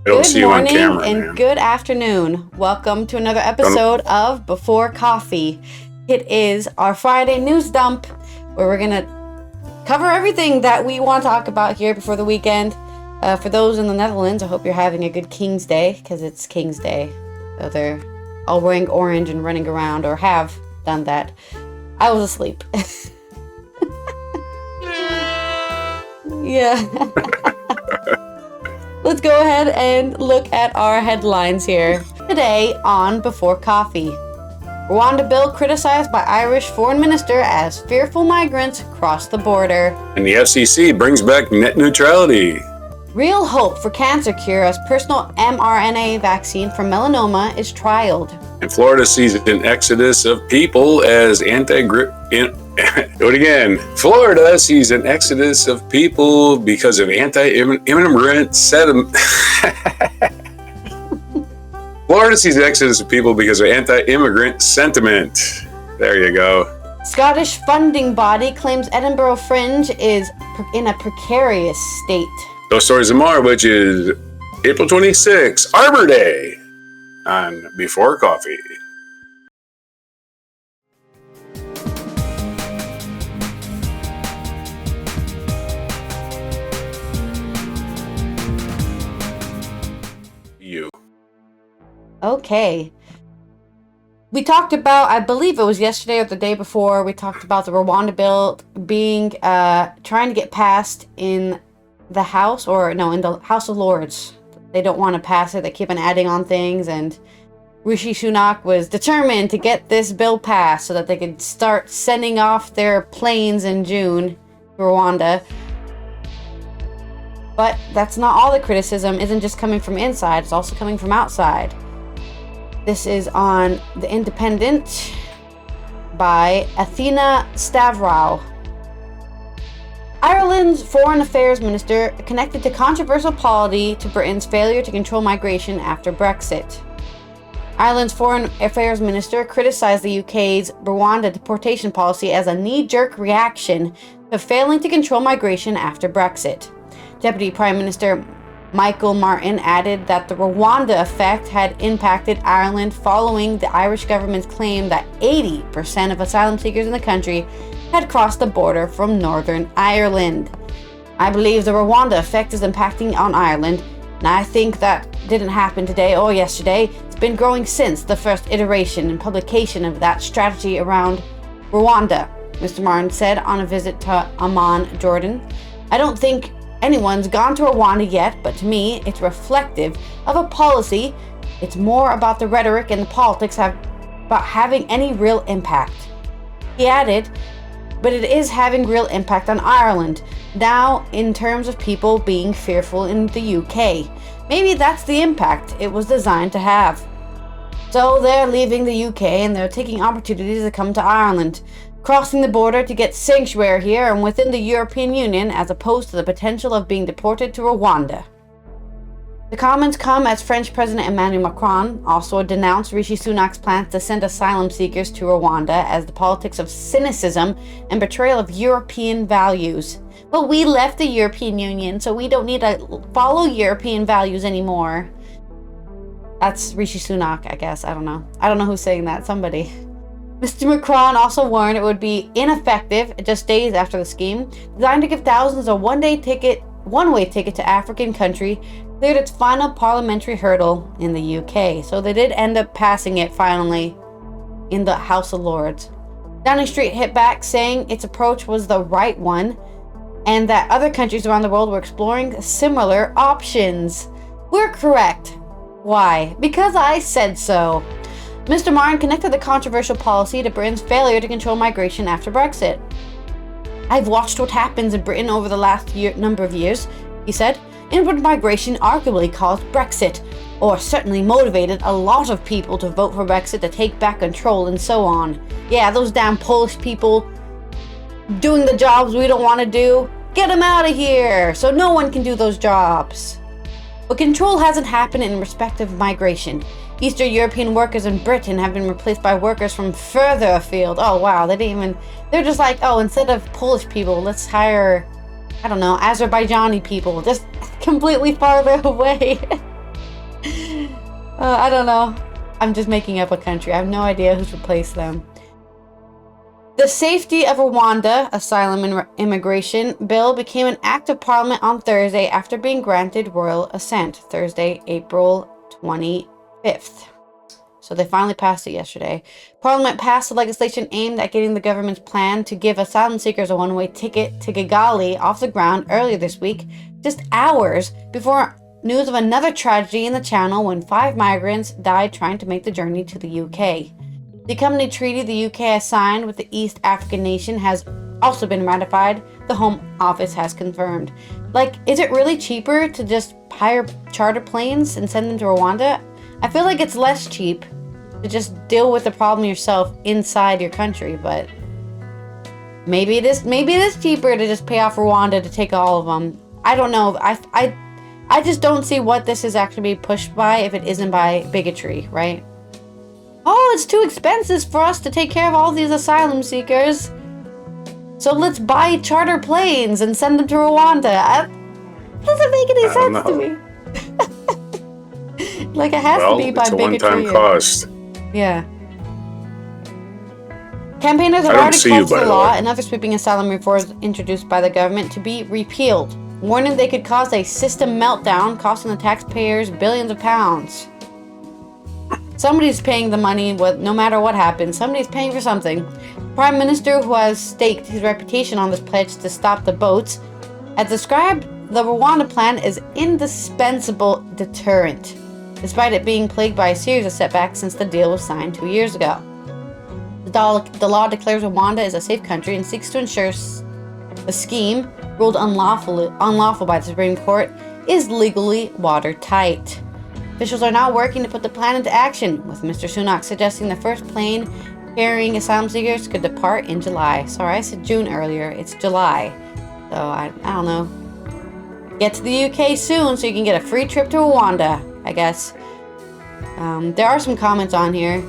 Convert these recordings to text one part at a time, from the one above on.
I don't see you on Good camera, morning man. and good afternoon. Welcome to another episode of Before Coffee. It is our Friday news dump where we're going to cover everything that we want to talk about here before the weekend. For those in the Netherlands, I hope you're having a good King's Day because it's King's Day. So they're all wearing orange and running around, or have done that. I was asleep. Yeah. Let's go ahead and look at our headlines here. Today on Before Coffee. Rwanda bill criticized by Irish foreign minister as fearful migrants cross the border. And the FCC brings back net neutrality. Real hope for cancer cure as personal mRNA vaccine for melanoma is trialed. And Florida sees an exodus of people as Florida sees an exodus of people because of anti-immigrant sentiment. Florida sees an exodus of people because of anti-immigrant sentiment. There you go. Scottish funding body claims Edinburgh Fringe is in a precarious state. Those stories and more, which is April 26th, Arbor Day, on Before Coffee. Okay. We talked about, I believe it was yesterday or the day before, we talked about the Rwanda bill being, trying to get passed in the House, in the House of Lords. They don't want to pass it. They keep on adding on things, and Rishi Sunak was determined to get this bill passed so that they could start sending off their planes in June to Rwanda. But that's not all. The criticism isn't just coming from inside, it's also coming from outside. This is on The Independent by Athena Stavrow. Ireland's Foreign Affairs Minister connected to controversial policy to Britain's failure to control migration after Brexit. Ireland's Foreign Affairs Minister criticized the UK's Rwanda deportation policy as a knee-jerk reaction to failing to control migration after Brexit. Deputy Prime Minister Michael Martin added that the Rwanda Effect had impacted Ireland following the Irish government's claim that 80% of asylum seekers in the country had crossed the border from Northern Ireland. I believe the Rwanda Effect is impacting on Ireland, and I think that didn't happen today or yesterday. It's been growing since the first iteration and publication of that strategy around Rwanda, Mr. Martin said on a visit to Amman, Jordan. I don't think anyone's gone to Rwanda yet, but to me, it's reflective of a policy. It's more about the rhetoric and the politics about having any real impact. He added, but it is having real impact on Ireland, now in terms of people being fearful in the UK. Maybe that's the impact it was designed to have. So they're leaving the UK and they're taking opportunities to come to Ireland, crossing the border to get sanctuary here and within the European Union, as opposed to the potential of being deported to Rwanda. The comments come as French President Emmanuel Macron also denounced Rishi Sunak's plans to send asylum seekers to Rwanda as the politics of cynicism and betrayal of European values. But we left the European Union, so we don't need to follow European values anymore. That's Rishi Sunak, I guess. I don't know. I don't know who's saying that. Somebody. Mr. Macron also warned it would be ineffective just days after the scheme, designed to give thousands a one-way ticket to African country, cleared its final parliamentary hurdle in the UK. So they did end up passing it finally in the House of Lords. Downing Street hit back, saying its approach was the right one and that other countries around the world were exploring similar options. We're correct. Why? Because I said so. Mr. Martin connected the controversial policy to Britain's failure to control migration after Brexit. I've watched what happens in Britain over the last number of years, he said. Inward migration arguably caused Brexit, or certainly motivated a lot of people to vote for Brexit to take back control and so on. Yeah, those damn Polish people doing the jobs we don't want to do. Get them out of here so no one can do those jobs. But control hasn't happened in respect of migration. Eastern European workers in Britain have been replaced by workers from further afield. Oh wow, they're just like, oh, instead of Polish people, let's hire, I don't know, Azerbaijani people, just completely farther away. I don't know. I'm just making up a country. I have no idea who's replaced them. The Safety of Rwanda Asylum and Immigration Bill became an act of parliament on Thursday after being granted royal assent. Thursday, April 25th. So they finally passed it yesterday. Parliament passed the legislation aimed at getting the government's plan to give asylum seekers a one-way ticket to Kigali off the ground earlier this week, just hours before news of another tragedy in the Channel when 5 migrants died trying to make the journey to the UK. The accompanying treaty the UK has signed with the East African nation has also been ratified, the Home Office has confirmed. Like, is it really cheaper to just hire charter planes and send them to Rwanda? I feel like it's less cheap to just deal with the problem yourself inside your country, but maybe it is cheaper to just pay off Rwanda to take all of them. I don't know. I just don't see what this is actually being pushed by if it isn't by bigotry, right? Oh, it's too expensive for us to take care of all these asylum seekers. So let's buy charter planes and send them to Rwanda. It doesn't make any sense to me. Like, it has to be by bigotry. It's a one-time cost. Yeah. Campaigners have already called for the law and other sweeping asylum reforms introduced by the government to be repealed, warning they could cause a system meltdown, costing the taxpayers billions of pounds. Somebody's paying the money, no matter what happens. Somebody's paying for something. Prime Minister, who has staked his reputation on this pledge to stop the boats, has described the Rwanda plan as indispensable deterrent, despite it being plagued by a series of setbacks since the deal was signed 2 years ago. The law declares Rwanda is a safe country and seeks to ensure the scheme, ruled unlawful by the Supreme Court, is legally watertight. Officials are now working to put the plan into action, with Mr. Sunak suggesting the first plane carrying asylum seekers could depart in July. Sorry, I said June earlier. It's July. So, I don't know. Get to the UK soon so you can get a free trip to Rwanda, I guess. There are some comments on here.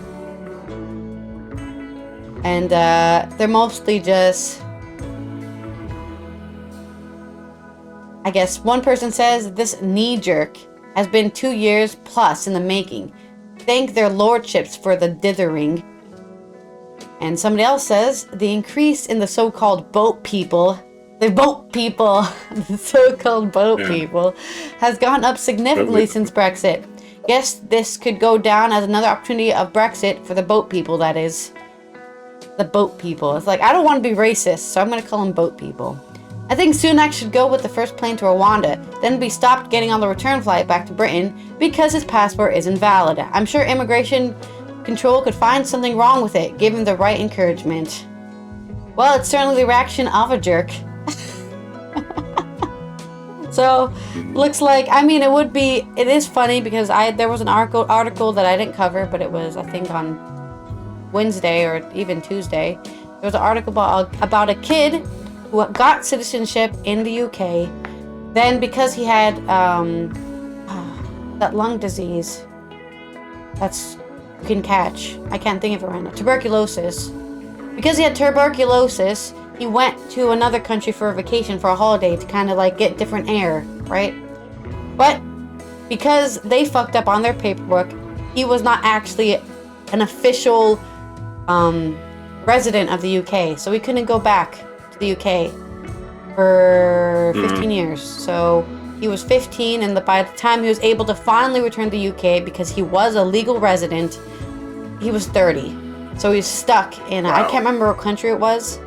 And they're mostly just... I guess one person says, this knee-jerk has been 2 years plus in the making. Thank their lordships for the dithering. And somebody else says, the increase in the so-called boat people, the so-called boat people, has gone up significantly since Brexit. Guess this could go down as another opportunity of Brexit for the boat people, that is. The boat people. It's like, I don't want to be racist, so I'm going to call them boat people. I think Sunak should go with the first plane to Rwanda, then be stopped getting on the return flight back to Britain because his passport is invalid. I'm sure immigration control could find something wrong with it, given the right encouragement. Well, it's certainly the reaction of a jerk. So, looks like, I mean, it is funny because there was an article that I didn't cover, but it was, I think, on Wednesday or even Tuesday. There was an article about a kid who got citizenship in the UK. Then, because he had that lung disease that's you can catch, I can't think of it right now, tuberculosis. Because he had tuberculosis, he went to another country for a vacation, for a holiday, to kind of like get different air, right? But because they fucked up on their paperwork, he was not actually an official resident of the UK, so he couldn't go back to the UK for 15 years. So he was 15, and by the time he was able to finally return to the UK, because he was a legal resident, he was 30. So he was stuck in, I can't remember what country it was,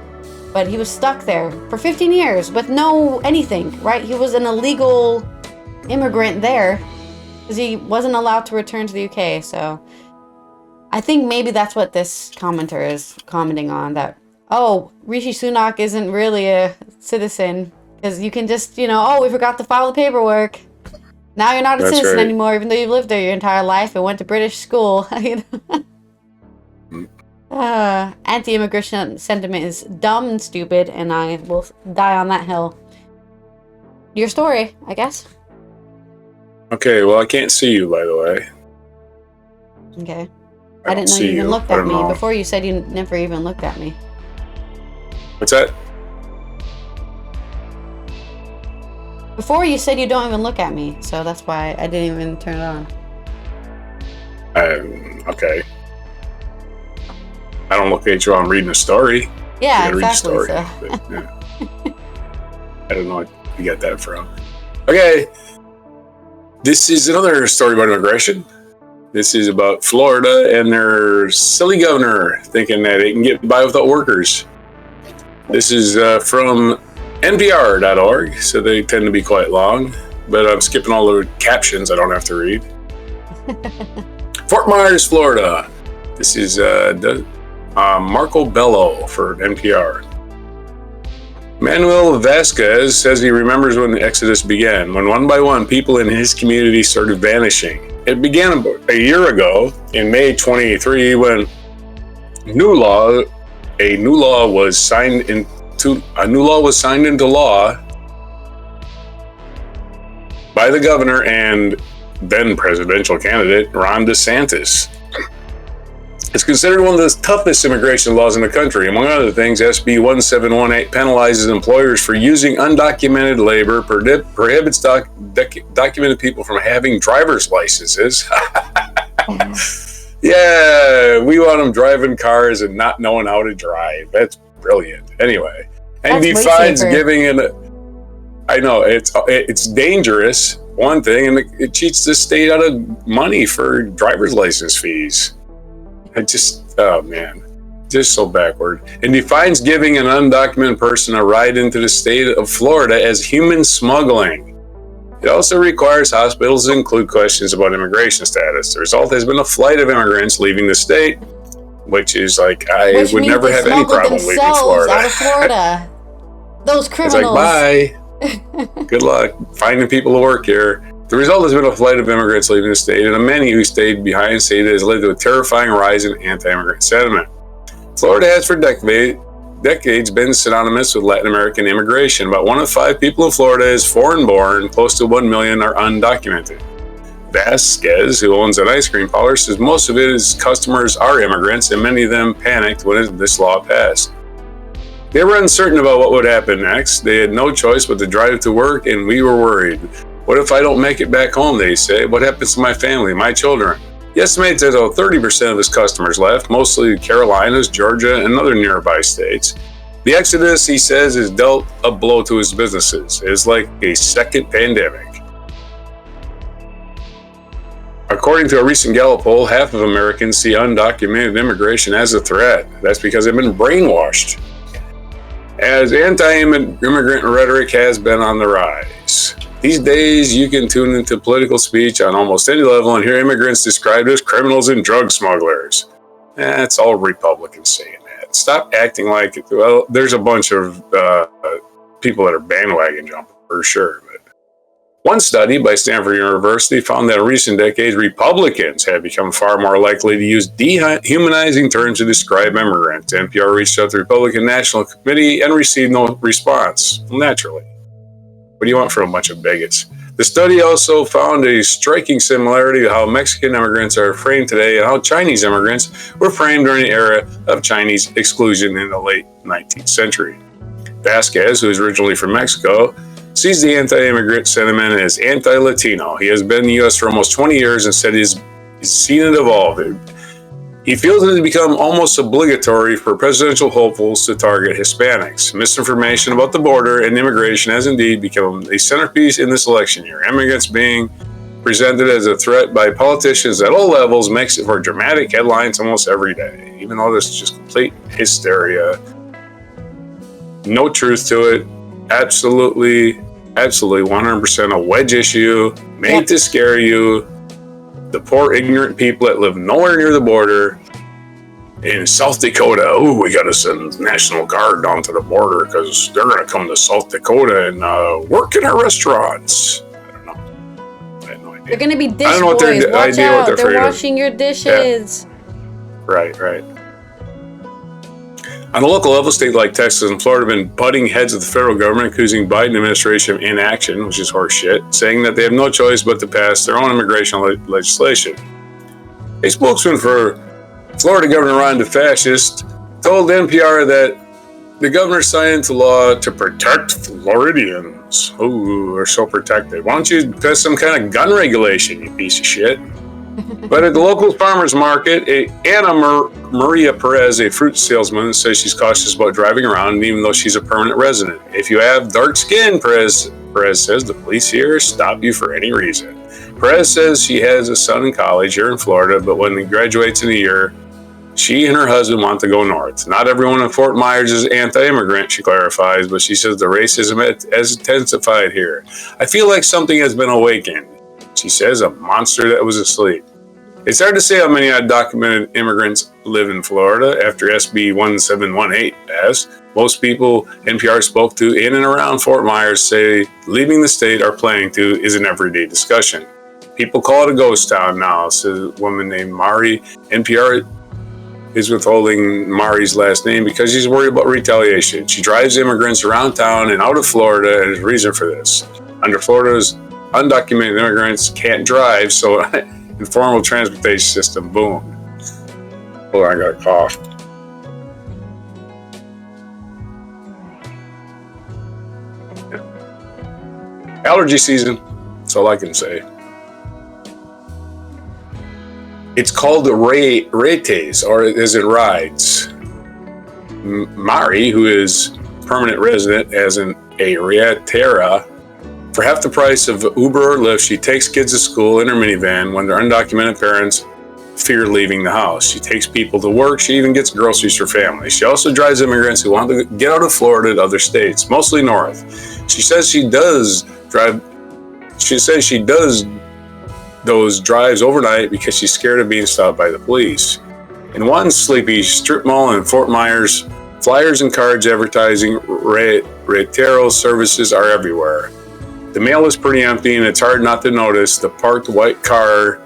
but he was stuck there for 15 years with no anything, right? He was an illegal immigrant there because he wasn't allowed to return to the UK. So I think maybe that's what this commenter is commenting on, that, oh, Rishi Sunak isn't really a citizen because you can just, oh, we forgot to file the paperwork. Now you're not a citizen anymore, even though you've lived there your entire life and went to British school. Anti-immigration sentiment is dumb and stupid, and I will die on that hill. Your story, I guess. Okay, well, I can't see you, by the way. Okay. I didn't know you even looked at me. Before you said you never even looked at me. What's that? Before you said you don't even look at me, so that's why I didn't even turn it on. Okay. I don't look at you while I'm reading a story. Yeah, read exactly. the story, but, yeah. I don't know what you got that from. Okay. This is another story about immigration. This is about Florida and their silly governor thinking that it can get by without workers. This is from NPR.org, so they tend to be quite long, but I'm skipping all the captions I don't have to read. Fort Myers, Florida. This is Marco Bello for NPR. Manuel Vasquez says he remembers when the Exodus began, when one by one people in his community started vanishing. It began about a year ago, in May 23, when a new law was signed into law by the governor and then presidential candidate Ron DeSantis. It's considered one of the toughest immigration laws in the country. Among other things, SB 1718 penalizes employers for using undocumented labor, prohibits documented people from having driver's licenses. Yeah, we want them driving cars and not knowing how to drive. That's brilliant. Anyway, and defines giving an. I know it's dangerous. One thing, and it cheats the state out of money for driver's license fees. Oh man, just so backward. And defines giving an undocumented person a ride into the state of Florida as human smuggling. It also requires hospitals to include questions about immigration status. The result has been a flight of immigrants leaving the state, which is like, I would never have any problem leaving Florida. Out of Florida. Those criminals. It's like, bye. Good luck finding people to work here. The result has been a flight of immigrants leaving the state, and many who stayed behind say it has led to a terrifying rise in anti-immigrant sentiment. Florida has for decades been synonymous with Latin American immigration. About 1 of 5 people in Florida is foreign-born, close to 1 million are undocumented. Vasquez, who owns an ice cream parlor, says most of his customers are immigrants, and many of them panicked when this law passed. They were uncertain about what would happen next. They had no choice but to drive to work, and we were worried. What if I don't make it back home, they say? What happens to my family, my children? He estimates that 30% of his customers left, mostly the Carolinas, Georgia, and other nearby states. The exodus, he says, has dealt a blow to his businesses. It is like a second pandemic. According to a recent Gallup poll, half of Americans see undocumented immigration as a threat. That's because they've been brainwashed. As anti-immigrant rhetoric has been on the rise. These days, you can tune into political speech on almost any level and hear immigrants described as criminals and drug smugglers. That's all Republicans saying that. Stop acting like, well, there's a bunch of people that are bandwagon jumping, for sure. But one study by Stanford University found that in recent decades, Republicans have become far more likely to use dehumanizing terms to describe immigrants. NPR reached out to the Republican National Committee and received no response, naturally. What do you want from a bunch of bigots? The study also found a striking similarity to how Mexican immigrants are framed today and how Chinese immigrants were framed during the era of Chinese exclusion in the late 19th century. Vasquez, who is originally from Mexico, sees the anti-immigrant sentiment as anti-Latino. He has been in the U.S. for almost 20 years and said he's seen it evolve. He feels it has become almost obligatory for presidential hopefuls to target Hispanics. Misinformation about the border and immigration has indeed become a centerpiece in this election year. Immigrants being presented as a threat by politicians at all levels makes it for dramatic headlines almost every day. Even though this is just complete hysteria, no truth to it, absolutely 100% a wedge issue, made to scare you. The poor ignorant people that live nowhere near the border. In South Dakota, we got to send National Guard down to the border because they're going to come to South Dakota and work in our restaurants. I don't know. I have no idea. They're going to be dish boys. Watch out. They're washing your dishes. Yeah. Right. On a local level, states like Texas and Florida have been butting heads with the federal government, accusing Biden administration of inaction, which is horseshit, saying that they have no choice but to pass their own immigration legislation. A spokesman for Florida Governor Ron DeSantis told NPR that the governor signed into law to protect Floridians. Ooh, we're so protected. Why don't you pass some kind of gun regulation, you piece of shit? But at the local farmer's market, Maria Perez, a fruit salesman, says she's cautious about driving around even though she's a permanent resident. If you have dark skin, Perez says, the police here stop you for any reason. Perez says she has a son in college here in Florida, but when he graduates in a year, she and her husband want to go north. Not everyone in Fort Myers is anti-immigrant, she clarifies, but she says the racism has intensified here. I feel like something has been awakened. She says, a monster that was asleep. It's hard to say how many undocumented immigrants live in Florida after SB 1718 passed. Most people NPR spoke to in and around Fort Myers say leaving the state or planning to is an everyday discussion. People call it a ghost town now, says a woman named Mari. NPR is withholding Mari's last name because she's worried about retaliation. She drives immigrants around town and out of Florida, and there's a reason for this. Under Florida's undocumented immigrants can't drive, so informal transportation system boomed. Oh, I got a cough. Allergy season, that's all I can say. It's called the rates, or as it rides. Mari, who is permanent resident as a Riatera, for half the price of Uber or Lyft, she takes kids to school in her minivan when their undocumented parents fear leaving the house. She takes people to work. She even gets groceries for families. She also drives immigrants who want to get out of Florida to other states, mostly north. She says she does those drives overnight because she's scared of being stopped by the police. In one sleepy strip mall in Fort Myers, flyers and cards advertising Retero services are everywhere. The mail is pretty empty and it's hard not to notice the parked white car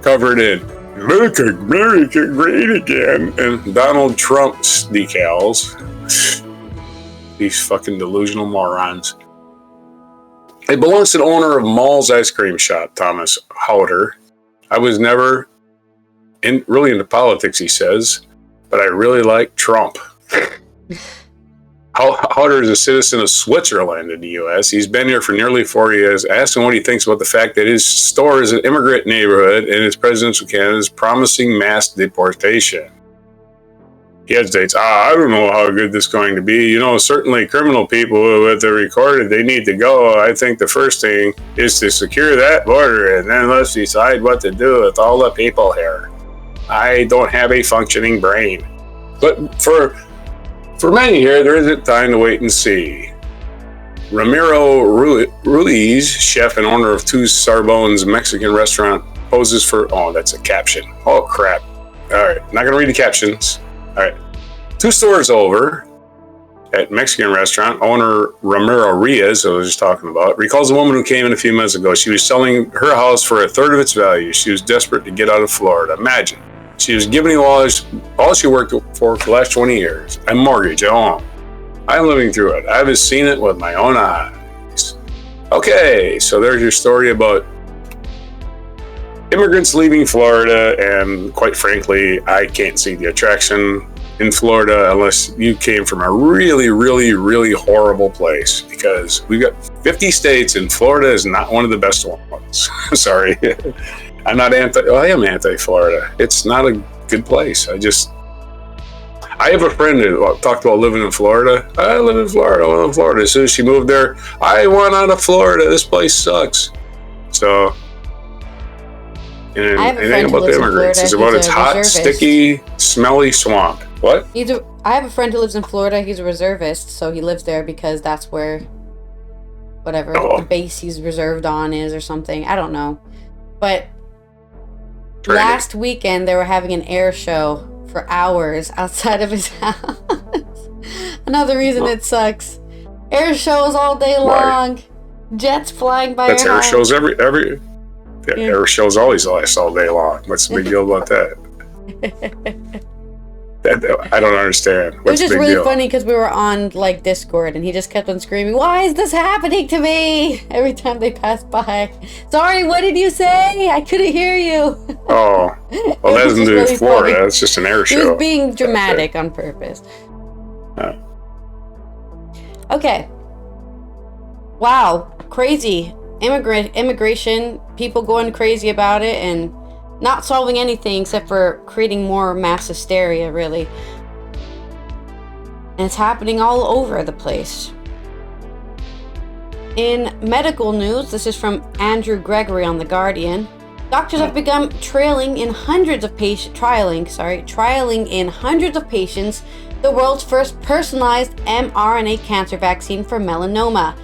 covered in "Make America Great Again" and Donald Trump decals. These fucking delusional morons. It belongs to the owner of Mall's ice cream shop, Thomas Howder. I was never really into politics, he says, but I really like Trump. Howder is a citizen of Switzerland in the U.S. He's been here for nearly 4 years. I asked him what he thinks about the fact that his store is an immigrant neighborhood and his presidential candidate is promising mass deportation. He hesitates. I don't know how good this is going to be. You know, certainly criminal people that they're recorded, they need to go. I think the first thing is to secure that border, and then let's decide what to do with all the people here. I don't have a functioning brain. But for many here, there isn't time to wait and see. Ramiro Ruiz, chef and owner of Two Sarbones Mexican restaurant, poses for... Oh, that's a caption. Oh, crap. All right, not going to read the captions. All right. 2 stores over at Mexican restaurant, owner Ramiro Ruiz, I was just talking about, recalls a woman who came in a few minutes ago. She was selling her house for a third of its value. She was desperate to get out of Florida. Imagine. She was giving all she worked for the last 20 years. A mortgage, a home. I'm living through it. I've seen it with my own eyes. Okay, so there's your story about immigrants leaving Florida, and quite frankly, I can't see the attraction in Florida unless you came from a really, really, really horrible place, because we've got 50 states and Florida is not one of the best ones. Sorry. I am anti-Florida. It's not a good place. I have a friend who talked about living in Florida. I live in Florida. As soon as she moved there, I want out of Florida. This place sucks. So... And it ain't about the immigrants. It's about its hot, sticky, smelly swamp. What? I have a friend who lives in Florida. He's a reservist, so he lives there because that's where the base he's reserved on is or something. I don't know. But last weekend, they were having an air show for hours outside of his house. Another reason it sucks. Air shows all day long. Jets flying by your house. That's air shows every... Yeah, air shows always last all day long. What's the big deal about that? I don't understand. It was just really funny because we were on Discord and he just kept on screaming, "Why is this happening to me?" every time they passed by. Sorry, what did you say? I couldn't hear you. Oh, well, that doesn't do really Florida. Funny. It's just an air show. He was being dramatic on purpose. Okay. Wow, crazy. Immigration, people going crazy about it, and not solving anything except for creating more mass hysteria, really. And it's happening all over the place. In medical news, this is from Andrew Gregory on The Guardian. Doctors have begun trialing in hundreds of patients the world's first personalized mRNA cancer vaccine for melanoma,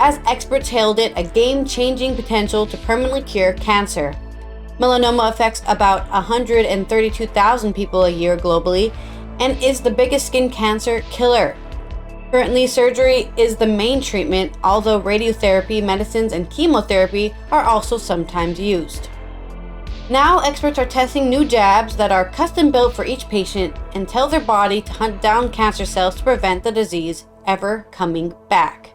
as experts hailed it a game-changing potential to permanently cure cancer. Melanoma affects about 132,000 people a year globally and is the biggest skin cancer killer. Currently, surgery is the main treatment, although radiotherapy, medicines, and chemotherapy are also sometimes used. Now, experts are testing new jabs that are custom-built for each patient and tell their body to hunt down cancer cells to prevent the disease ever coming back.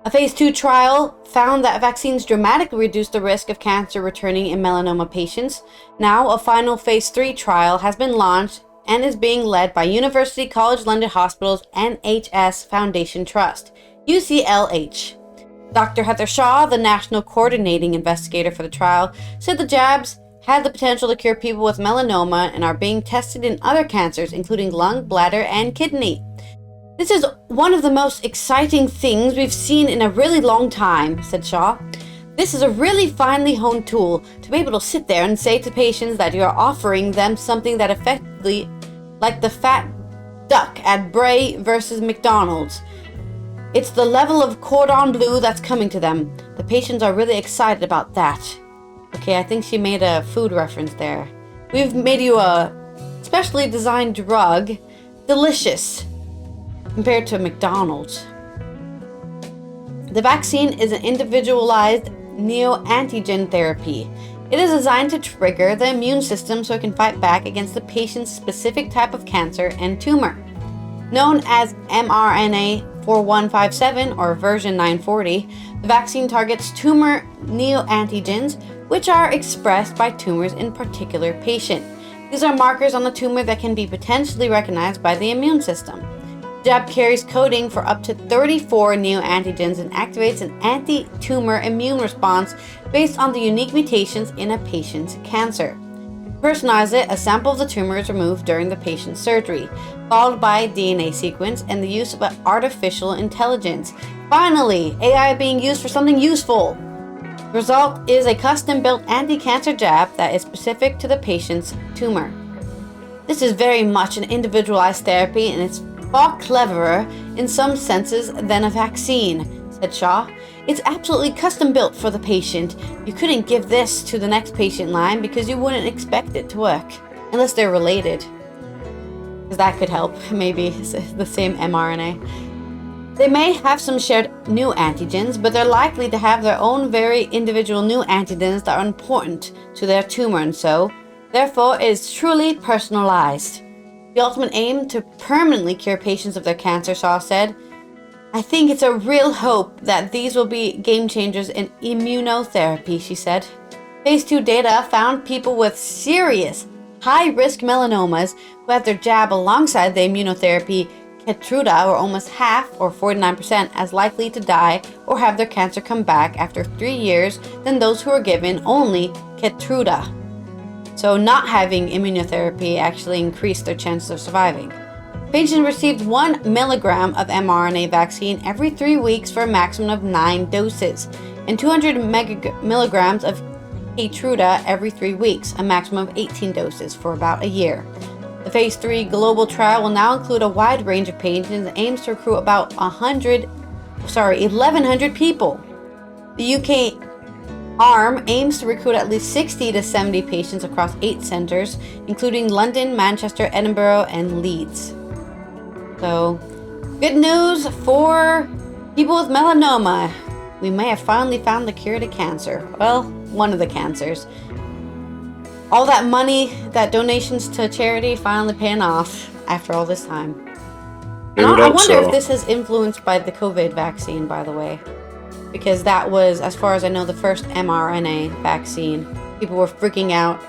A phase 2 trial found that vaccines dramatically reduce the risk of cancer returning in melanoma patients. Now, a final phase 3 trial has been launched and is being led by University College London Hospital's NHS Foundation Trust, UCLH. Dr. Heather Shaw, the national coordinating investigator for the trial, said the jabs had the potential to cure people with melanoma and are being tested in other cancers, including lung, bladder, and kidney. This is one of the most exciting things we've seen in a really long time, said Shaw. This is a really finely honed tool to be able to sit there and say to patients that you are offering them something that effectively, like the fat duck at Bray versus McDonald's. It's the level of cordon bleu that's coming to them. The patients are really excited about that. Okay, I think she made a food reference there. We've made you a specially designed drug, delicious, compared to McDonald's. The vaccine is an individualized neoantigen therapy. It is designed to trigger the immune system so it can fight back against the patient's specific type of cancer and tumor. Known as mRNA 4157 or version 940, the vaccine targets tumor neoantigens, which are expressed by tumors in particular patient. These are markers on the tumor that can be potentially recognized by the immune system. Jab carries coding for up to 34 neoantigens and activates an anti-tumor immune response based on the unique mutations in a patient's cancer. To personalize it, a sample of the tumor is removed during the patient's surgery, followed by a DNA sequence and the use of artificial intelligence. Finally, AI being used for something useful. The result is a custom-built anti-cancer jab that is specific to the patient's tumor. This is very much an individualized therapy, and it's far cleverer in some senses than a vaccine, said Shaw. It's absolutely custom built for the patient. You couldn't give this to the next patient line because you wouldn't expect it to work, unless they're related. Because that could help, maybe, the same mRNA. They may have some shared new antigens, but they're likely to have their own very individual new antigens that are important to their tumor, and so, therefore, it is truly personalized. The ultimate aim to permanently cure patients of their cancer, Shaw said. I think it's a real hope that these will be game changers in immunotherapy, she said. Phase 2 data found people with serious, high-risk melanomas who had their jab alongside the immunotherapy Keytruda were almost half, or 49%, as likely to die or have their cancer come back after 3 years than those who were given only Keytruda. So not having immunotherapy actually increased their chances of surviving. Patients received 1 milligram of mRNA vaccine every 3 weeks for a maximum of 9 doses, and 200 milligrams of Keytruda every 3 weeks, a maximum of 18 doses for about a year. The Phase 3 global trial will now include a wide range of patients and aims to recruit about 1,100 people. The UK ARM aims to recruit at least 60 to 70 patients across 8 centres, including London, Manchester, Edinburgh, and Leeds. So, good news for people with melanoma. We may have finally found the cure to cancer. Well, one of the cancers. All that money, that donations to charity, finally paying off after all this time. And I wonder if this is influenced by the COVID vaccine, by the way. Because that was, as far as I know, the first mRNA vaccine. People were freaking out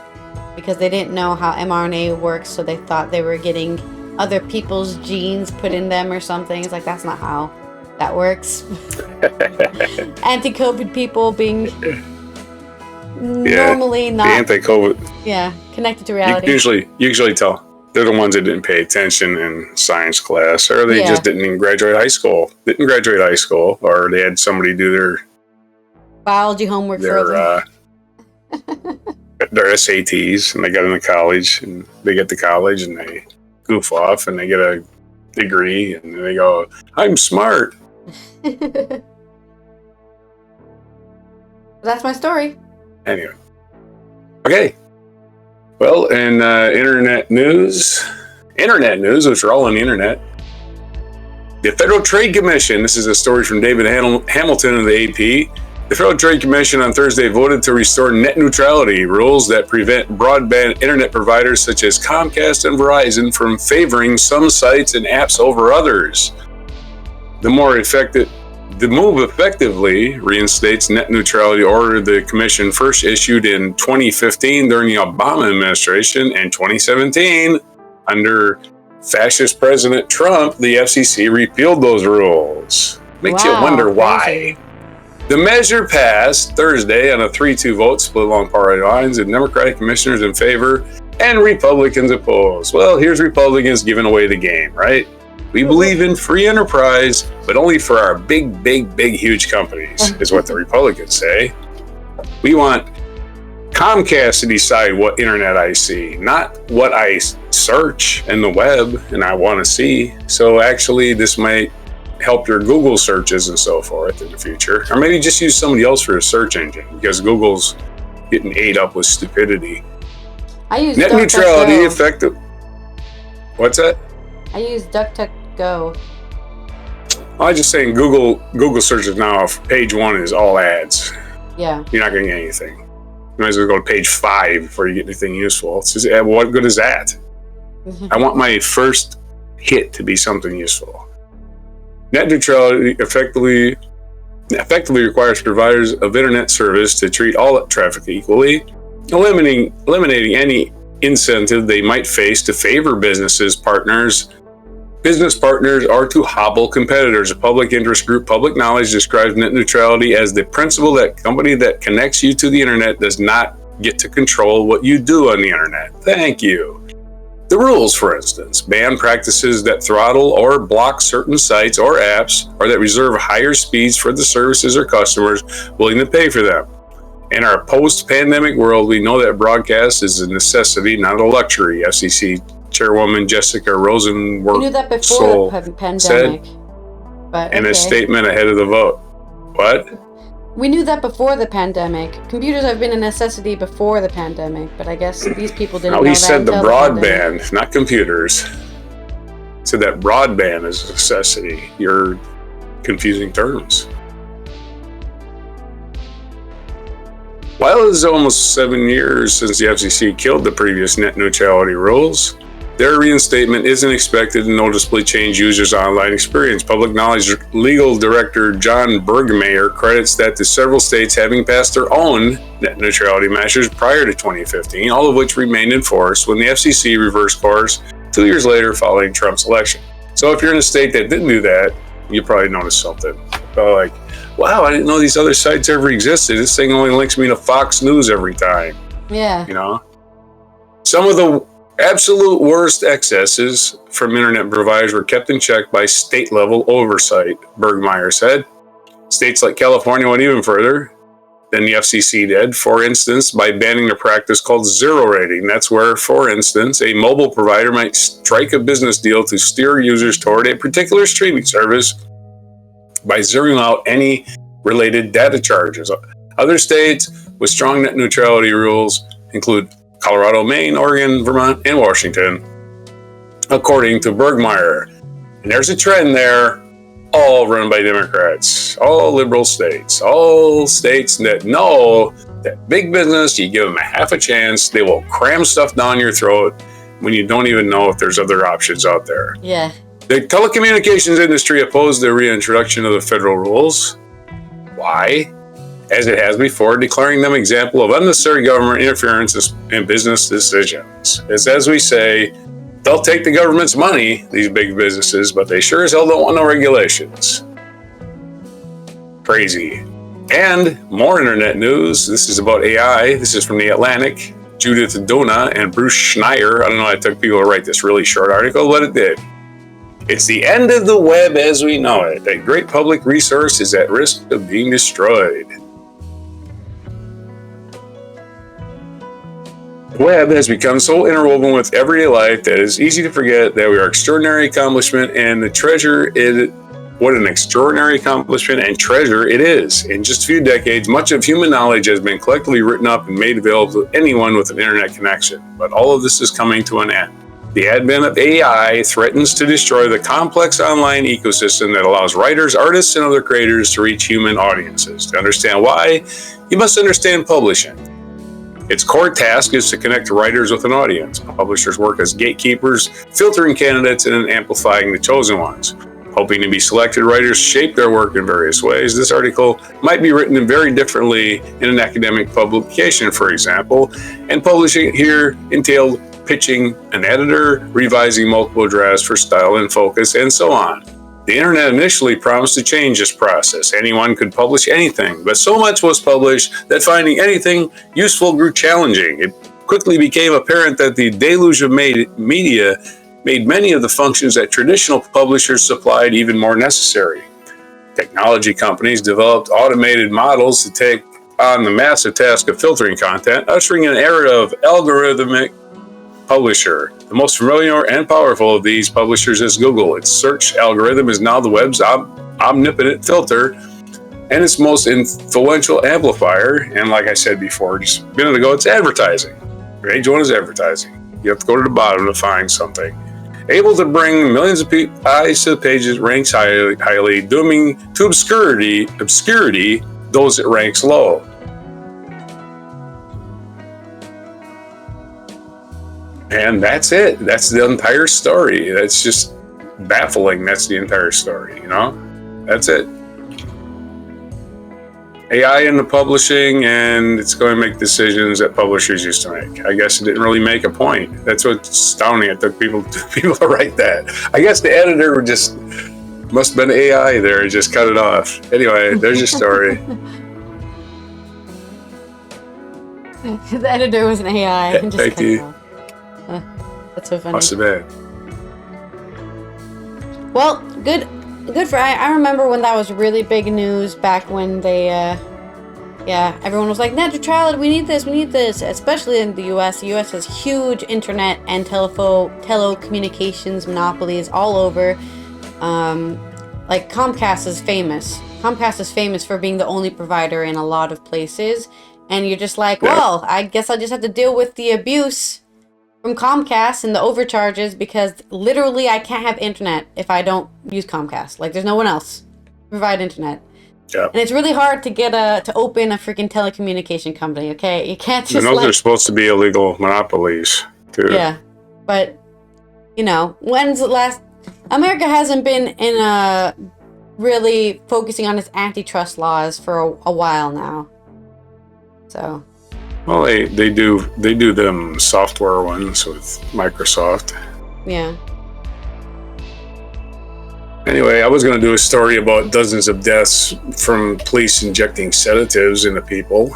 because they didn't know how mRNA works, so they thought they were getting other people's genes put in them or something. It's like, that's not how that works. Anti-COVID people being normally not. The anti-COVID. Yeah, connected to reality. You usually tell they're the ones that didn't pay attention in science class, or they just didn't graduate high school. Or they had somebody do their biology homework for them. Their SATs, and they got into college, and they get to college, and they goof off, and they get a degree, and they go, "I'm smart." That's my story. Anyway. Okay. Well, in internet news, which are all on the internet, the Federal Trade Commission, this is a story from David Hamilton of the AP. The Federal Trade Commission on Thursday voted to restore net neutrality, rules that prevent broadband internet providers such as Comcast and Verizon from favoring some sites and apps over others. The move effectively reinstates net neutrality order the commission first issued in 2015 during the Obama administration, and 2017 under fascist President Trump. The FCC repealed those rules. Makes you wonder why. Crazy. The measure passed Thursday on a 3-2 vote split along party lines, and Democratic commissioners in favor and Republicans opposed. Well, here's Republicans giving away the game, right? We believe in free enterprise, but only for our big, huge companies, is what the Republicans say. We want Comcast to decide what internet I see, not what I search in the web and I want to see. So actually, this might help your Google searches and so forth in the future. Or maybe just use somebody else for a search engine, because Google's getting ate up with stupidity. I use net neutrality effective. What's that? I use DuckDuckGo. I was just saying Google searches now, if page 1 is all ads. Yeah. You're not going to get anything. You might as well go to page 5 before you get anything useful. It's just, what good is that? I want my first hit to be something useful. Net neutrality effectively requires providers of internet service to treat all traffic equally, eliminating any incentive they might face to favor business partners, or to hobble competitors. A public interest group, Public Knowledge, describes net neutrality as the principle that company that connects you to the internet does not get to control what you do on the internet. Thank you. The rules, for instance, ban practices that throttle or block certain sites or apps, or that reserve higher speeds for the services or customers willing to pay for them. In our post-pandemic world, we know that broadcast is a necessity, not a luxury, FCC Chairwoman Jessica Rosenworth knew that before the pandemic, said in a statement ahead of the vote. What? We knew that before the pandemic. Computers have been a necessity before the pandemic, but I guess these people didn't know that. He said the broadband, pandemic. Not computers. He said that broadband is a necessity. You're confusing terms. While it is almost 7 years since the FCC killed the previous net neutrality rules, their reinstatement isn't expected to noticeably change users' online experience. Public Knowledge Legal Director John Bergmayer credits that to several states having passed their own net neutrality measures prior to 2015, all of which remained in force when the FCC reversed course 2 years later following Trump's election. So if you're in a state that didn't do that, you probably noticed something. Like, wow, I didn't know these other sites ever existed. This thing only links me to Fox News every time. Yeah. You know? Some of the absolute worst excesses from internet providers were kept in check by state-level oversight, Bergmayer said. States like California went even further than the FCC did, for instance, by banning a practice called zero rating. That's where, for instance, a mobile provider might strike a business deal to steer users toward a particular streaming service by zeroing out any related data charges. Other states with strong net neutrality rules include Colorado, Maine, Oregon, Vermont, and Washington, according to Bergmayer. And there's a trend there, all run by Democrats, all liberal states, all states that know that big business, you give them a half a chance, they will cram stuff down your throat when you don't even know if there's other options out there. Yeah. The telecommunications industry opposed the reintroduction of the federal rules. Why? As it has before, declaring them example of unnecessary government interference in business decisions. It's as we say, they'll take the government's money, these big businesses, but they sure as hell don't want no regulations. Crazy. And more internet news. This is about AI. This is from The Atlantic. Judith Dona and Bruce Schneier. I don't know how it took people to write this really short article, but it did. It's the end of the web as we know it. A great public resource is at risk of being destroyed. The web has become so interwoven with everyday life that it's easy to forget that we are extraordinary accomplishment and the treasure it. What an extraordinary accomplishment and treasure it is. In just a few decades, much of human knowledge has been collectively written up and made available to anyone with an internet connection. But all of this is coming to an end. The advent of AI threatens to destroy the complex online ecosystem that allows writers, artists, and other creators to reach human audiences. To understand why, you must understand publishing. Its core task is to connect writers with an audience. Publishers work as gatekeepers, filtering candidates and amplifying the chosen ones. Hoping to be selected, writers shape their work in various ways. This article might be written very differently in an academic publication, for example, and publishing it here entailed pitching an editor, revising multiple drafts for style and focus, and so on. The internet initially promised to change this process. Anyone could publish anything, but so much was published that finding anything useful grew challenging. It quickly became apparent that the deluge of media made many of the functions that traditional publishers supplied even more necessary. Technology companies developed automated models to take on the massive task of filtering content, ushering an era of algorithmic publisher. The most familiar and powerful of these publishers is Google. Its search algorithm is now the web's omnipotent filter and its most influential amplifier. And like I said before, just a minute ago, it's advertising. Page one is advertising. You have to go to the bottom to find something. Able to bring millions of eyes to the pages, ranks highly, dooming to obscurity those it ranks low. And that's it. That's the entire story. That's just baffling. That's the entire story, you know? That's it. AI in the publishing, and it's going to make decisions that publishers used to make. I guess it didn't really make a point. That's what's astounding. It took people to write that. I guess the editor just must have been AI there. Just cut it off. Anyway, there's your story. The editor was an AI. Yeah, thank you. That's so funny. Must have been. Well, good for I remember when that was really big news back when they everyone was like, net neutrality, we need this, especially in the US. The US has huge internet and telecommunications monopolies all over. Like Comcast is famous for being the only provider in a lot of places, and you're just like, well, I guess I'll just have to deal with the abuse from Comcast and the overcharges, because literally I can't have internet if I don't use Comcast. Like, there's no one else to provide internet. Yeah. And it's really hard to get to open a freaking telecommunication company, okay? You can't just those are supposed to be illegal monopolies, too. Yeah. But, you know, when's the last... America hasn't been in really focusing on its antitrust laws for a while now. So... Well, they do them software ones with Microsoft. Yeah. Anyway, I was going to do a story about dozens of deaths from police injecting sedatives into people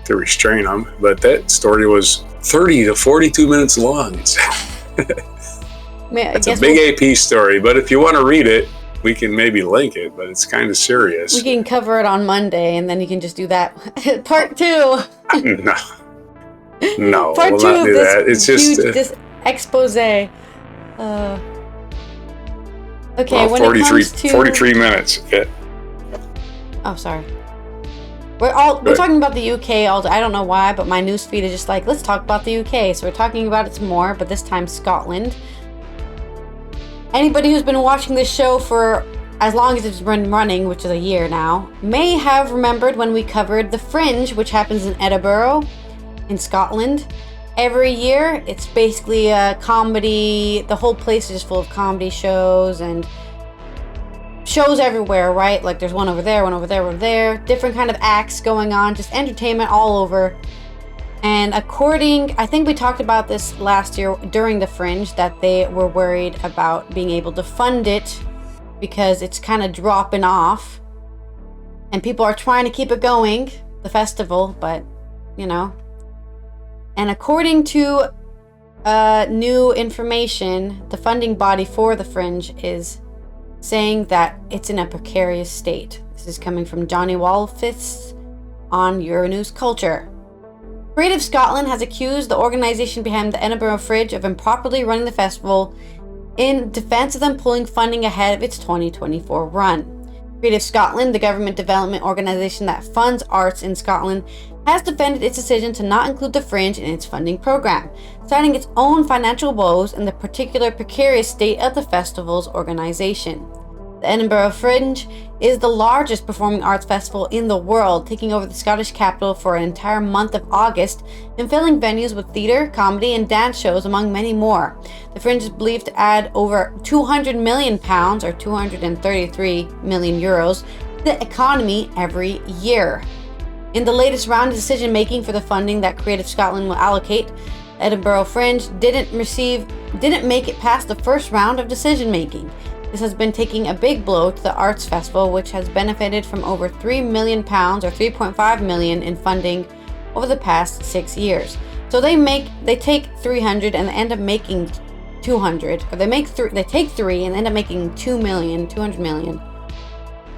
to restrain them, but that story was 30 to 42 minutes long. It's a big AP story, but if you want to read it, we can maybe link it, but it's kind of serious. We can cover it on Monday, and then you can just do that. Part 2. No, Part we'll 2 not do that. It's just this expose. Okay, well, when 43, it comes to 43 minutes. Yeah. Oh, sorry. We're talking about the UK all day. I don't know why, but my newsfeed is just like, let's talk about the UK. So we're talking about it some more, but this time Scotland. Anybody who's been watching this show for as long as it's been running, which is a year now, may have remembered when we covered The Fringe, which happens in Edinburgh, in Scotland. Every year, it's basically a comedy. The whole place is just full of comedy shows and shows everywhere, right? Like there's one over there, one over there, one over there. Different kind of acts going on, just entertainment all over. And I think we talked about this last year during the Fringe, that they were worried about being able to fund it because it's kind of dropping off. And people are trying to keep it going, the festival, but, you know. And according to new information, the funding body for the Fringe is saying that it's in a precarious state. This is coming from Johnny Walfis on Euronews Culture. Creative Scotland has accused the organisation behind the Edinburgh Fringe of improperly running the festival in defence of them pulling funding ahead of its 2024 run. Creative Scotland, the government development organisation that funds arts in Scotland, has defended its decision to not include the Fringe in its funding programme, citing its own financial woes and the particular precarious state of the festival's organisation. The Edinburgh Fringe is the largest performing arts festival in the world, taking over the Scottish capital for an entire month of August and filling venues with theatre, comedy and dance shows among many more. The Fringe is believed to add over £200 million or 233 million euros to the economy every year. In the latest round of decision making for the funding that Creative Scotland will allocate, the Edinburgh Fringe didn't make it past the first round of decision making. This has been taking a big blow to the arts festival, which has benefited from over £3 million or 3.5 million in funding over the past 6 years. So they take 300 and they end up making 200, or they take 3 and end up making 200 million.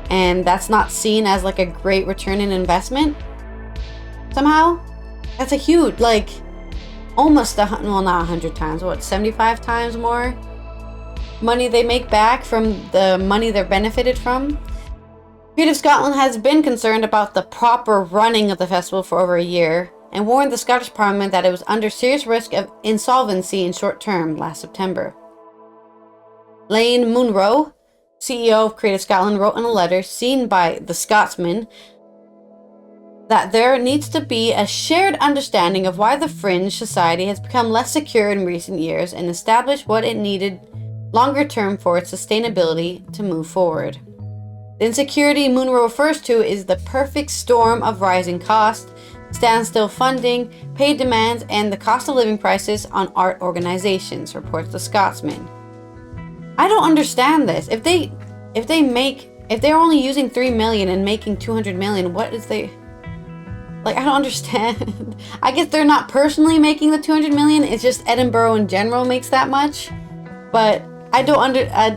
And that's not seen as like a great return in investment. Somehow, that's a huge, like almost not 100 times, 75 times more money they make back from the money they're benefited from. Creative Scotland has been concerned about the proper running of the festival for over a year and warned the Scottish Parliament that it was under serious risk of insolvency in short term last September. Lane Munro, CEO of Creative Scotland, wrote in a letter seen by The Scotsman that there needs to be a shared understanding of why the Fringe Society has become less secure in recent years and establish what it needed longer term for its sustainability to move forward. The insecurity Munro refers to is the perfect storm of rising costs, standstill funding, paid demands, and the cost of living prices on art organizations, reports The Scotsman. I don't understand this. If they're only using 3 million and making 200 million, what is they like? I don't understand. I guess they're not personally making the 200 million. It's just Edinburgh in general makes that much. But I don't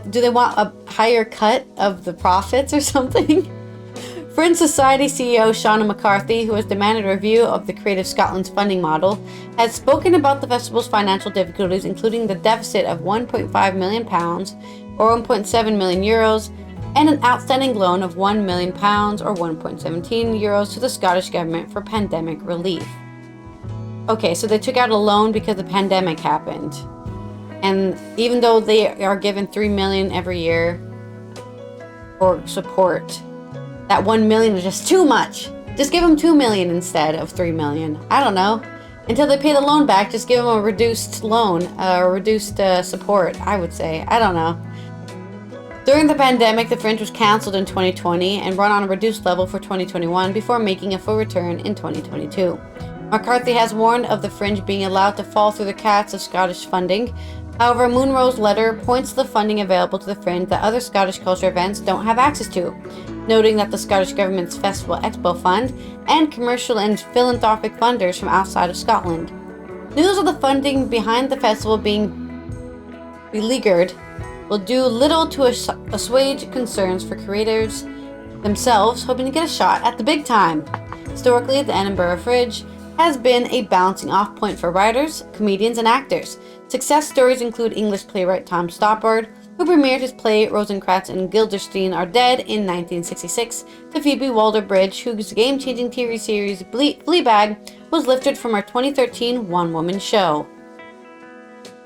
do they want a higher cut of the profits or something? Fringe Society CEO Shauna McCarthy, who has demanded a review of the Creative Scotland's funding model, has spoken about the festival's financial difficulties, including the deficit of £1.5 million or 1.7 million euros, and an outstanding loan of £1 million or 1.17 euros to the Scottish Government for pandemic relief. Okay, so they took out a loan because the pandemic happened. And even though they are given 3 million every year for support, that 1 million is just too much. Just give them 2 million instead of 3 million. I don't know. Until they pay the loan back, just give them a reduced loan, reduced support, I would say. I don't know. During the pandemic, the Fringe was cancelled in 2020 and run on a reduced level for 2021 before making a full return in 2022. McCarthy has warned of the Fringe being allowed to fall through the cracks of Scottish funding. However, Munro's letter points to the funding available to the Fringe that other Scottish culture events don't have access to, noting that the Scottish Government's Festival Expo Fund and commercial and philanthropic funders from outside of Scotland. News of the funding behind the festival being beleaguered will do little to assuage concerns for creators themselves hoping to get a shot at the big time. Historically, the Edinburgh Fringe has been a bouncing off point for writers, comedians, and actors. Success stories include English playwright Tom Stoppard, who premiered his play Rosencrantz and Guildenstern Are Dead in 1966, to Phoebe Waller-Bridge, whose game-changing TV series Fleabag was lifted from her 2013 one-woman show.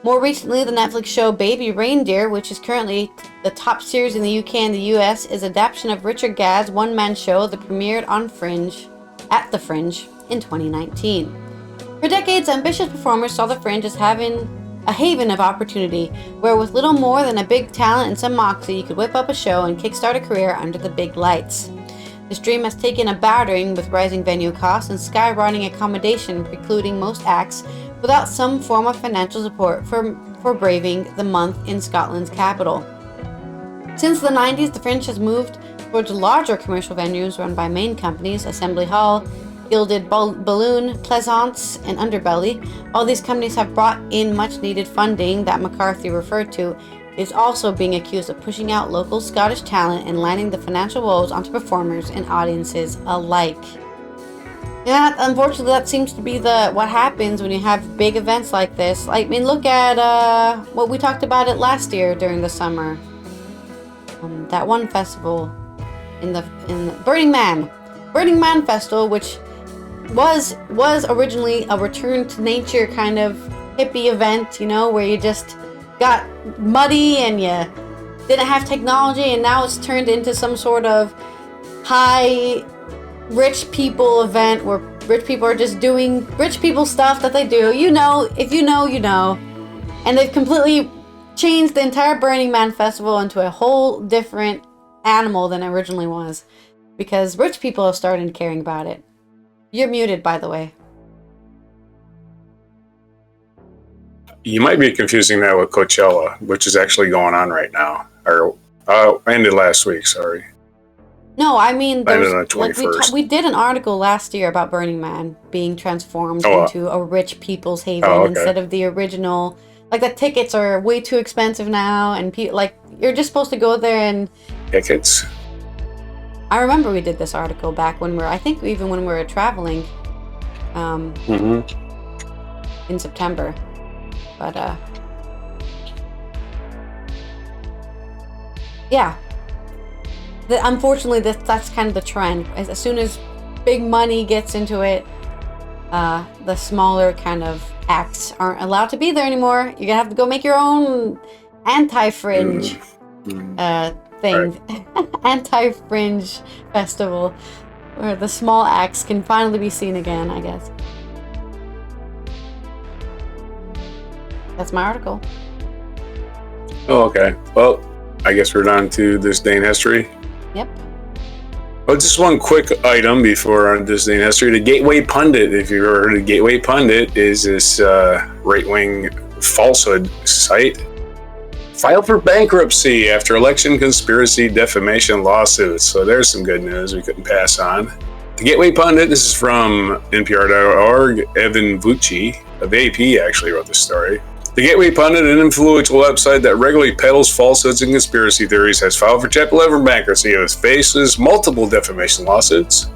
More recently, the Netflix show Baby Reindeer, which is currently the top series in the UK and the US, is an adaptation of Richard Gadd's one-man show that premiered at the Fringe in 2019. For decades, ambitious performers saw the Fringe as having a haven of opportunity, where with little more than a big talent and some moxie, you could whip up a show and kickstart a career under the big lights. This dream has taken a battering with rising venue costs and skyrocketing accommodation, precluding most acts without some form of financial support for braving the month in Scotland's capital. Since the 90s, the Fringe has moved towards larger commercial venues run by main companies, Assembly Hall, Gilded Balloon, Pleasance, and Underbelly. All these companies have brought in much-needed funding that McCarthy referred to, is also being accused of pushing out local Scottish talent and landing the financial woes onto performers and audiences alike. Yeah, unfortunately, that seems to be what happens when you have big events like this. I mean, look at what we talked about it last year during the summer. That one festival in the Burning Man Festival, which was originally a return to nature kind of hippie event, you know, where you just got muddy and you didn't have technology, and now it's turned into some sort of high rich people event where rich people are just doing rich people stuff that they do. You know, if you know, you know. And they've completely changed the entire Burning Man Festival into a whole different animal than it originally was, because rich people have started caring about it. You're muted, by the way. You might be confusing that with Coachella, which is actually going on right now. Or ended last week, sorry. No, I mean, ended on the 21st. We did an article last year about Burning Man being transformed into a rich people's haven instead of the original. Like, the tickets are way too expensive now, and you're just supposed to go there and... Tickets? I remember we did this article back when even when we were traveling in September. But, yeah. Unfortunately, that's kind of the trend. As soon as big money gets into it, the smaller kind of acts aren't allowed to be there anymore. You're going to have to go make your own anti-fringe thing. Right. Anti-fringe festival where the small acts can finally be seen again, I guess. That's my article. Oh, okay. Well, I guess we're down to this day in history. Yep. Well, just one quick item before on this day in history. The Gateway Pundit, if you've ever heard of Gateway Pundit, is this right-wing falsehood site. Filed for bankruptcy after election conspiracy defamation lawsuits. So there's some good news we couldn't pass on. The Gateway Pundit, this is from NPR.org. Evan Vucci of AP actually wrote this story. The Gateway Pundit, an influential website that regularly peddles falsehoods and conspiracy theories, has filed for Chapter 11 bankruptcy and faces multiple defamation lawsuits.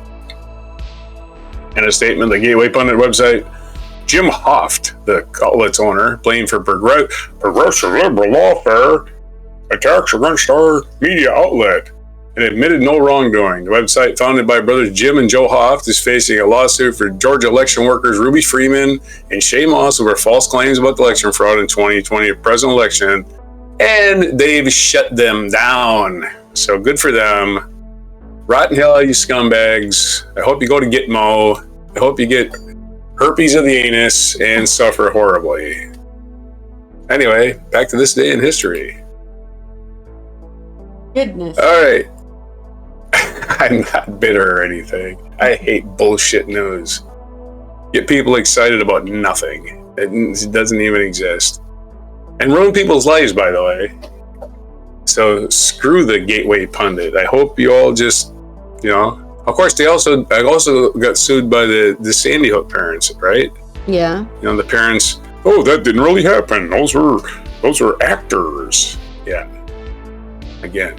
In a statement, the Gateway Pundit website, Jim Hoft, the outlet's owner, blamed for progressive liberal lawfare attacks against our media outlet and admitted no wrongdoing. The website, founded by brothers Jim and Joe Hoft, is facing a lawsuit for Georgia election workers Ruby Freeman and Shay Moss over false claims about the election fraud in 2020 presidential election, and they've shut them down. So good for them. Rotten hell, you scumbags. I hope you go to Gitmo. I hope you get herpes of the anus and suffer horribly. Anyway, back to this day in history. Goodness. All right. I'm not bitter or anything. I hate bullshit news. Get people excited about nothing. It doesn't even exist. And ruin people's lives, by the way. So screw the Gateway Pundit. I hope you all just, of course, I also got sued by the Sandy Hook parents, right? Yeah. The parents, that didn't really happen. Those were actors. Yeah. Again.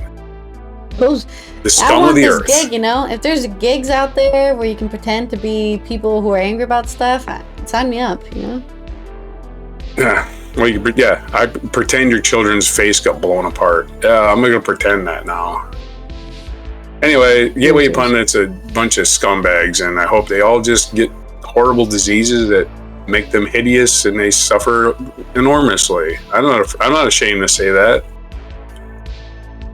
The scum of the earth. Gig, if there's gigs out there where you can pretend to be people who are angry about stuff, sign me up, Yeah. Well, I pretend your children's face got blown apart. I'm going to pretend that now. Anyway, Gateway Pundit's a bunch of scumbags, and I hope they all just get horrible diseases that make them hideous and they suffer enormously. I'm not ashamed to say that.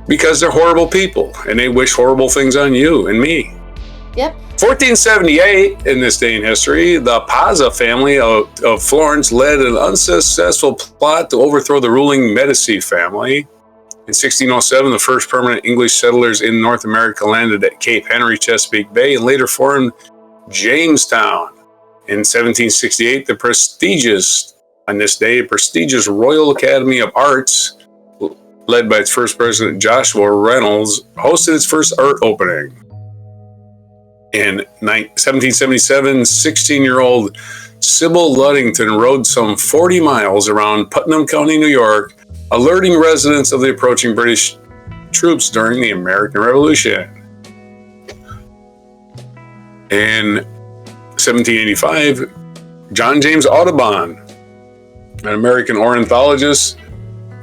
Because they're horrible people, and they wish horrible things on you and me. Yep. 1478, in this day in history, the Pazza family of Florence led an unsuccessful plot to overthrow the ruling Medici family. In 1607, the first permanent English settlers in North America landed at Cape Henry, Chesapeake Bay, and later formed Jamestown. In 1768, the prestigious Royal Academy of Arts led by its first president, Joshua Reynolds, hosted its first art opening. In 1777, 16-year-old Sybil Ludington rode some 40 miles around Putnam County, New York, alerting residents of the approaching British troops during the American Revolution. In 1785, John James Audubon, an American ornithologist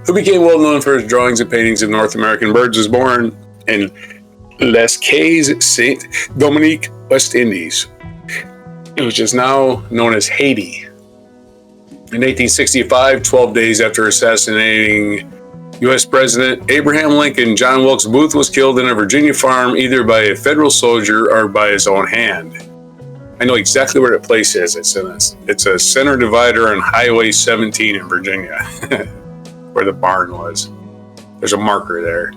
who became well known for his drawings and paintings of North American birds, was born in Les Cayes, Saint Dominique, West Indies. It was just now known as Haiti. In 1865, 12 days after assassinating U.S. President Abraham Lincoln, John Wilkes Booth was killed in a Virginia farm either by a federal soldier or by his own hand. I know exactly where that place is. It's a center divider on Highway 17 in Virginia, where the barn was. There's a marker there.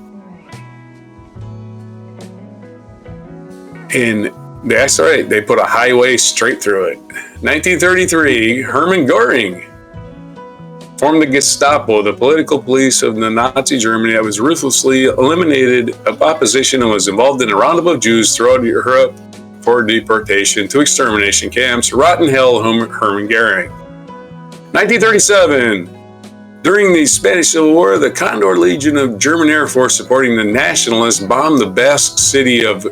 That's right, they put a highway straight through it. 1933, Hermann Goering formed the Gestapo, the political police of the Nazi Germany that was ruthlessly eliminated of opposition and was involved in a roundup of Jews throughout Europe for deportation to extermination camps. Rotten hell, Hermann Goering. 1937, during the Spanish Civil War, the Condor Legion of German Air Force supporting the Nationalists bombed the Basque city of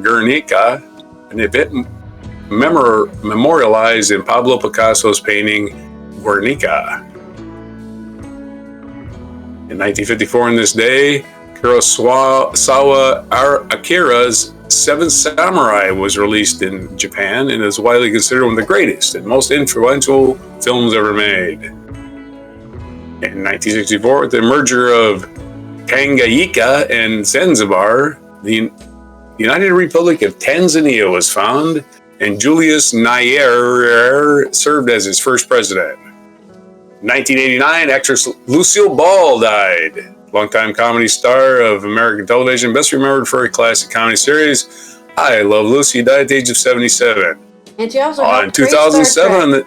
Guernica, an event memorialized in Pablo Picasso's painting Guernica. In 1954, on this day, Kurosawa Akira's Seven Samurai was released in Japan and is widely considered one of the greatest and most influential films ever made. In 1964, with the merger of Tanganyika and Zanzibar, the United Republic of Tanzania was found, and Julius Nyerere served as its first president. 1989, actress Lucille Ball died. Longtime comedy star of American television, best remembered for a classic comedy series, I Love Lucy, died at the age of 77. And she also helped in 2007.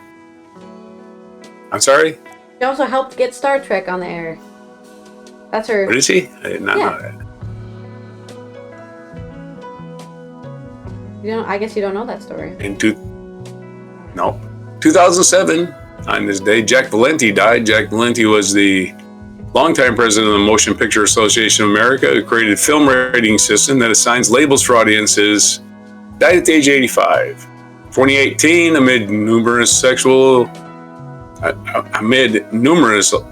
I'm sorry? She also helped get Star Trek on the air. That's her. What is she? I did not know that. I guess you don't know that story. No. 2007, on this day, Jack Valenti died. Jack Valenti was the longtime president of the Motion Picture Association of America, who created a film rating system that assigns labels for audiences. Died at the age of 85. 2018, amid numerous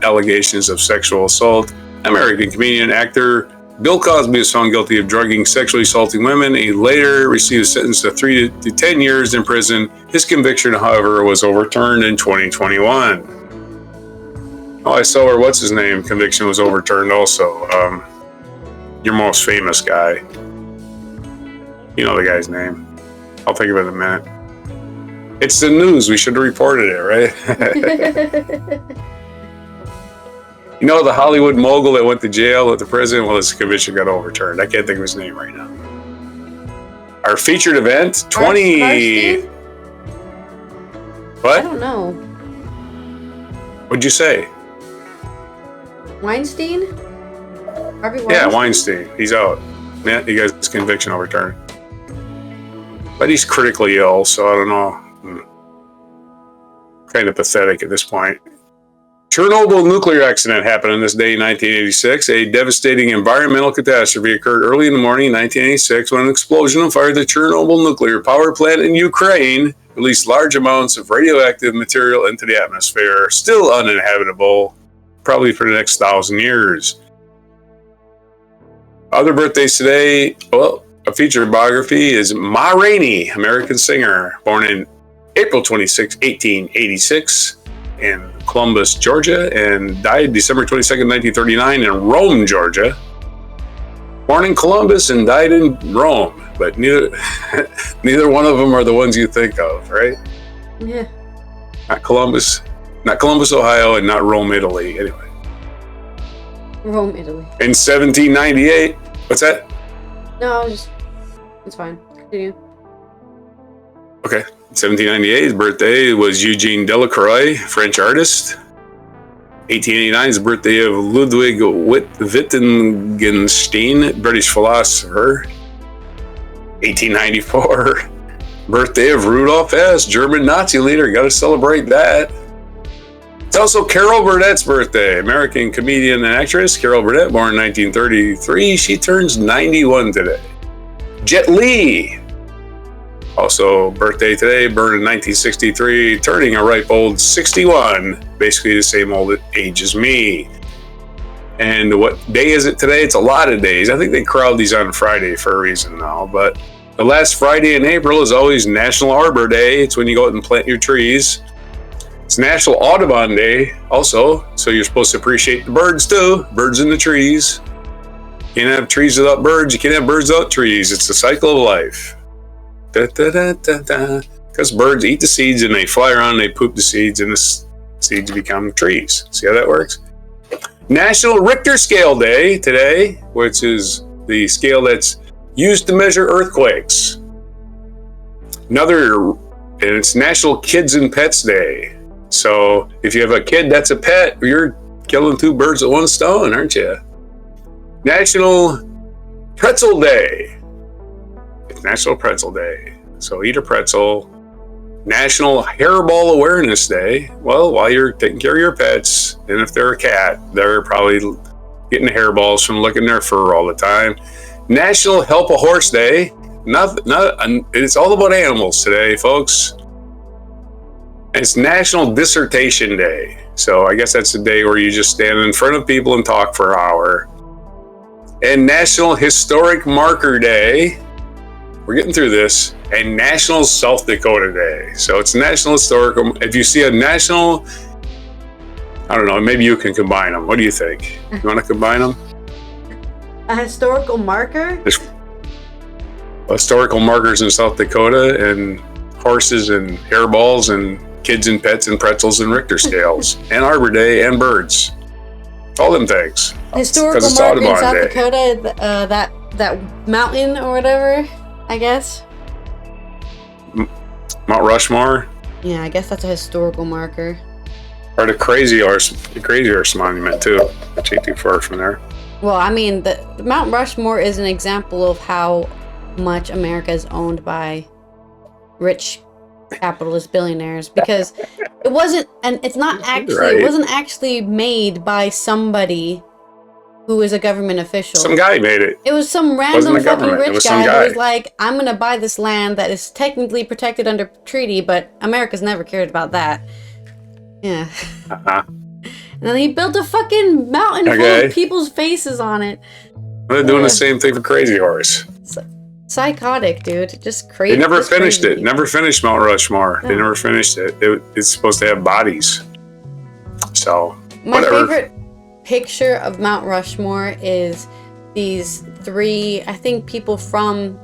allegations of sexual assault, American comedian actor Bill Cosby was found guilty of drugging, sexually assaulting women. He later received a sentence of 3 to 10 years in prison. His conviction, however, was overturned in 2021. Oh, I saw where what's-his-name conviction was overturned also. Your most famous guy. You know the guy's name. I'll think of it in a minute. It's the news. We should have reported it, right? You know the Hollywood mogul that went to jail at the prison? Well, his conviction got overturned. I can't think of his name right now. Our featured event, 20... What? I don't know. What'd you say? Weinstein? Harvey Weinstein? Yeah, Weinstein. He's out. Yeah, he got his conviction overturned. But he's critically ill, so I don't know. Kind of pathetic at this point. Chernobyl nuclear accident happened on this day in 1986. A devastating environmental catastrophe occurred early in the morning in 1986 when an explosion fired the Chernobyl nuclear power plant in Ukraine, released large amounts of radioactive material into the atmosphere, still uninhabitable, probably for the next 1,000 years. Other birthdays today, well, a featured biography is Ma Rainey, American singer, born in April 26, 1886 in Columbus, Georgia, and died December 22nd, 1939 in Rome, Georgia. Born in Columbus and died in Rome, but neither one of them are the ones you think of, right? Yeah. Not Columbus, Ohio, and not Rome, Italy. Anyway. Rome, Italy. In 1798, what's that? No, it's fine. Continue. Okay. 1798, his birthday was Eugene Delacroix, French artist. 1889 is the birthday of Ludwig Wittgenstein, British philosopher. 1894, birthday of Rudolf Hess, German Nazi leader. Got to celebrate that. It's also Carol Burnett's birthday, American comedian and actress. Carol Burnett, born in 1933. She turns 91 today. Jet Li, also birthday today, born in 1963, turning a ripe old 61, basically the same old age as me. And what day is it today? It's a lot of days. I think they crowd these on Friday for a reason now, but the last Friday in April is always National Arbor Day. It's when you go out and plant your trees. It's National Audubon Day also, so you're supposed to appreciate the birds too. Birds in the trees. You can't have trees without birds. You can't have birds without trees. It's the cycle of life. Because birds eat the seeds and they fly around and they poop the seeds and the seeds become trees. See how that works? National Richter Scale Day today, which is the scale that's used to measure earthquakes. And it's National Kids and Pets Day. So if you have a kid that's a pet, you're killing two birds with one stone, aren't you? National Pretzel Day. It's National Pretzel Day. So eat a pretzel. National Hairball Awareness Day. Well, while you're taking care of your pets, and if they're a cat, they're probably getting hairballs from licking their fur all the time. National Help a Horse Day. It's all about animals today, folks. It's National Dissertation Day. So I guess that's the day where you just stand in front of people and talk for an hour. And National Historic Marker Day. We're getting through this. And National South Dakota Day. So it's National Historical. If you see a national, I don't know, maybe you can combine them. What do you think? You want to combine them? A historical marker? There's historical markers in South Dakota, and horses and hairballs and kids and pets and pretzels and Richter scales and Arbor Day and birds. All them things. Historical marker in South Dakota, that mountain or whatever, I guess. Mount Rushmore? Yeah, I guess that's a historical marker. Or the Crazy Horse Monument too. Which ain't too far from there. Well, I mean, the Mount Rushmore is an example of how much America is owned by rich capitalist billionaires, because it wasn't, and it's not actually, right. It wasn't actually made by somebody who is a government official. Some guy made it. It was some random fucking rich guy that was like, I'm gonna buy this land that is technically protected under treaty, but America's never cared about that. Yeah. Uh-huh. And then he built a fucking mountain full of people's faces on it. They're doing the same thing for Crazy Horse. Psychotic, dude. Just crazy. They never finished it. Never finished Mount Rushmore. No. They never finished it. It's supposed to have bodies. So, my favorite picture of Mount Rushmore is these three, I think, people from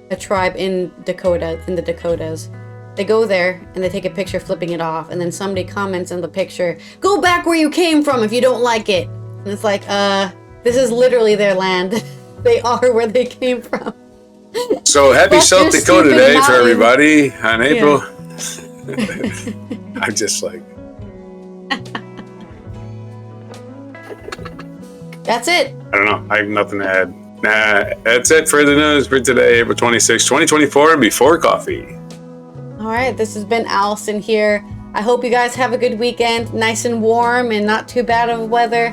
a tribe in the Dakotas. They go there and they take a picture flipping it off, and then somebody comments on the picture, "Go back where you came from if you don't like it." And it's like, this is literally their land. They are where they came from. So happy South Dakota Day for everybody on April. Yeah. I'm just like. That's it. I don't know. I have nothing to add. Nah, that's it for the news for today, April 26, 2024, and before coffee. All right, this has been Allison here. I hope you guys have a good weekend, nice and warm and not too bad of weather,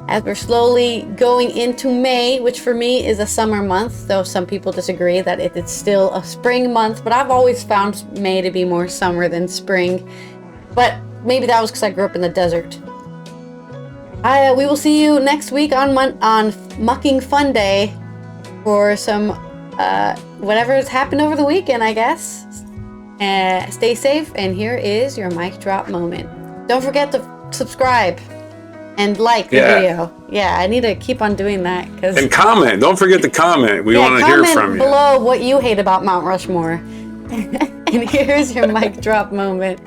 as we're slowly going into May, which for me is a summer month, though some people disagree that it's still a spring month, but I've always found May to be more summer than spring. But maybe that was because I grew up in the desert. We will see you next week on Mucking Fun Day for some whatever has happened over the weekend, I guess. Stay safe, and here is your mic drop moment. Don't forget to subscribe and like the video. Yeah, I need to keep on doing that. And comment. Don't forget to comment. We want to hear from you. Comment below what you hate about Mount Rushmore. And here's your mic drop moment.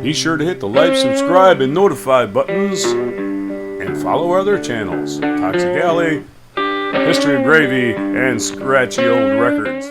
Be sure to hit the like, subscribe, and notify buttons, and follow our other channels, Toxic Alley, History of Gravy, and Scratchy Old Records.